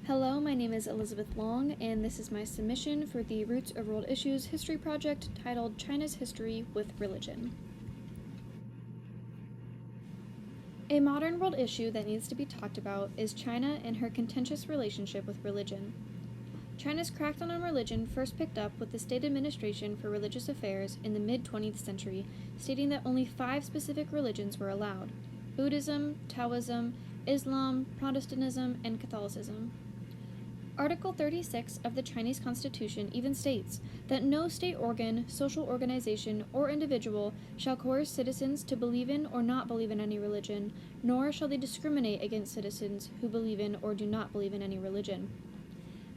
Hello, my name is Elizabeth Long, and this is my submission for the Roots of World Issues history project titled China's History with Religion. A modern world issue that needs to be talked about is China and her contentious relationship with religion. China's crackdown on religion first picked up with the State Administration for Religious Affairs in the mid-20th century, stating that only 5 specific religions were allowed: Buddhism, Taoism, Islam, Protestantism, and Catholicism. Article 36 of the Chinese Constitution even states that no state organ, social organization, or individual shall coerce citizens to believe in or not believe in any religion, nor shall they discriminate against citizens who believe in or do not believe in any religion.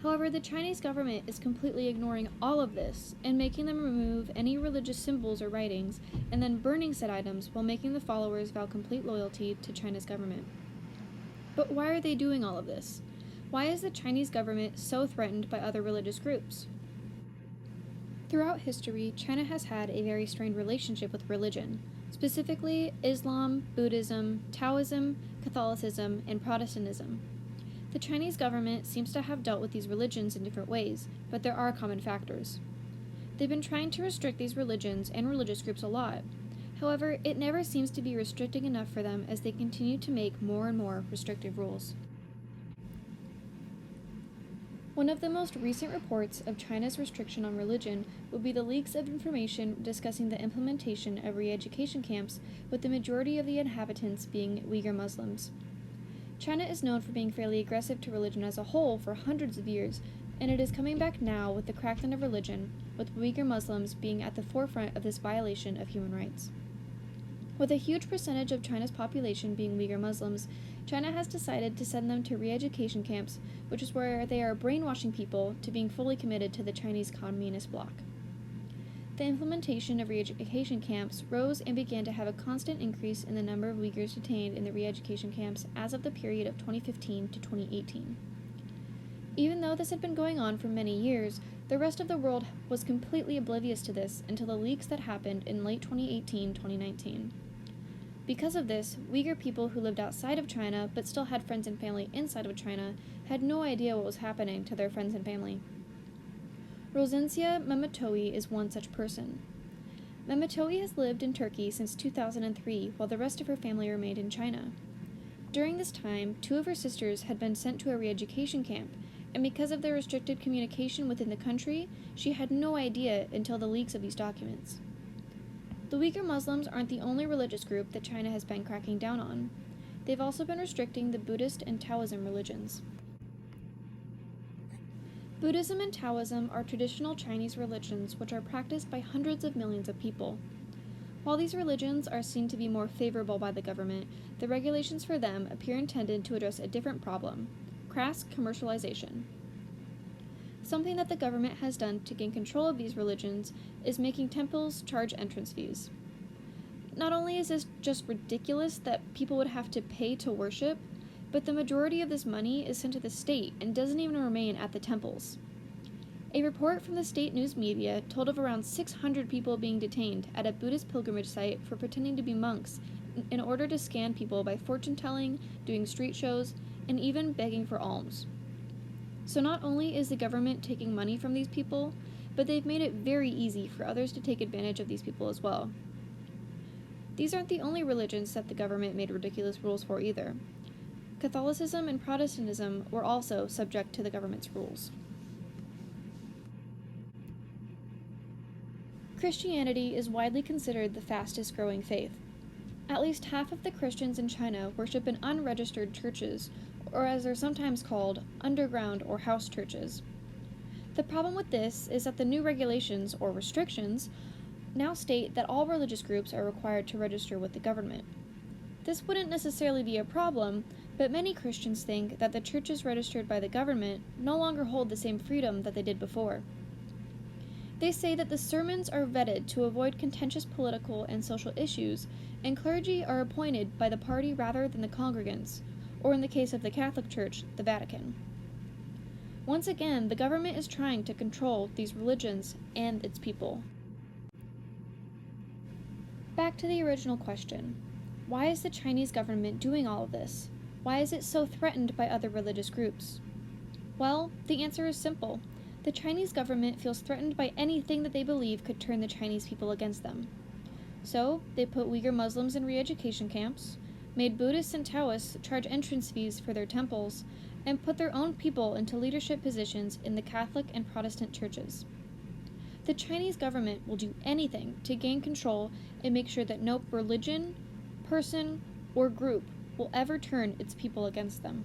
However, the Chinese government is completely ignoring all of this and making them remove any religious symbols or writings, and then burning said items while making the followers vow complete loyalty to China's government. But why are they doing all of this? Why is the Chinese government so threatened by other religious groups? Throughout history, China has had a very strained relationship with religion, specifically Islam, Buddhism, Taoism, Catholicism, and Protestantism. The Chinese government seems to have dealt with these religions in different ways, but there are common factors. They've been trying to restrict these religions and religious groups a lot. However, it never seems to be restricting enough for them as they continue to make more and more restrictive rules. One of the most recent reports of China's restriction on religion would be the leaks of information discussing the implementation of re-education camps, with the majority of the inhabitants being Uyghur Muslims. China is known for being fairly aggressive to religion as a whole for hundreds of years, and it is coming back now with the crackdown of religion, with Uyghur Muslims being at the forefront of this violation of human rights. With a huge percentage of China's population being Uyghur Muslims, China has decided to send them to re-education camps, which is where they are brainwashing people to being fully committed to the Chinese Communist bloc. The implementation of re-education camps rose and began to have a constant increase in the number of Uyghurs detained in the re-education camps as of the period of 2015 to 2018. Even though this had been going on for many years, the rest of the world was completely oblivious to this until the leaks that happened in late 2018-2019. Because of this, Uyghur people who lived outside of China but still had friends and family inside of China had no idea what was happening to their friends and family. Rosencia Memetowi is one such person. Memetowi has lived in Turkey since 2003 while the rest of her family remained in China. During this time, 2 of her sisters had been sent to a re-education camp, and because of their restricted communication within the country, she had no idea until the leaks of these documents. The Uyghur Muslims aren't the only religious group that China has been cracking down on. They've also been restricting the Buddhist and Taoism religions. Buddhism and Taoism are traditional Chinese religions which are practiced by hundreds of millions of people. While these religions are seen to be more favorable by the government, the regulations for them appear intended to address a different problem: crass commercialization. Something that the government has done to gain control of these religions is making temples charge entrance fees. Not only is this just ridiculous that people would have to pay to worship, but the majority of this money is sent to the state and doesn't even remain at the temples. A report from the state news media told of around 600 people being detained at a Buddhist pilgrimage site for pretending to be monks in order to scam people by fortune-telling, doing street shows, and even begging for alms. So not only is the government taking money from these people, but they've made it very easy for others to take advantage of these people as well. These aren't the only religions that the government made ridiculous rules for either. Catholicism and Protestantism were also subject to the government's rules. Christianity is widely considered the fastest growing faith. At least half of the Christians in China worship in unregistered churches, or as they're sometimes called, underground or house churches. The problem with this is that the new regulations, or restrictions, now state that all religious groups are required to register with the government. This wouldn't necessarily be a problem, but many Christians think that the churches registered by the government no longer hold the same freedom that they did before. They say that the sermons are vetted to avoid contentious political and social issues, and clergy are appointed by the party rather than the congregants, or in the case of the Catholic Church, the Vatican. Once again, the government is trying to control these religions and its people. Back to the original question. Why is the Chinese government doing all of this? Why is it so threatened by other religious groups? Well, the answer is simple. The Chinese government feels threatened by anything that they believe could turn the Chinese people against them. So, they put Uyghur Muslims in re education camps, made Buddhists and Taoists charge entrance fees for their temples, and put their own people into leadership positions in the Catholic and Protestant churches. The Chinese government will do anything to gain control and make sure that no religion, person, or group will ever turn its people against them.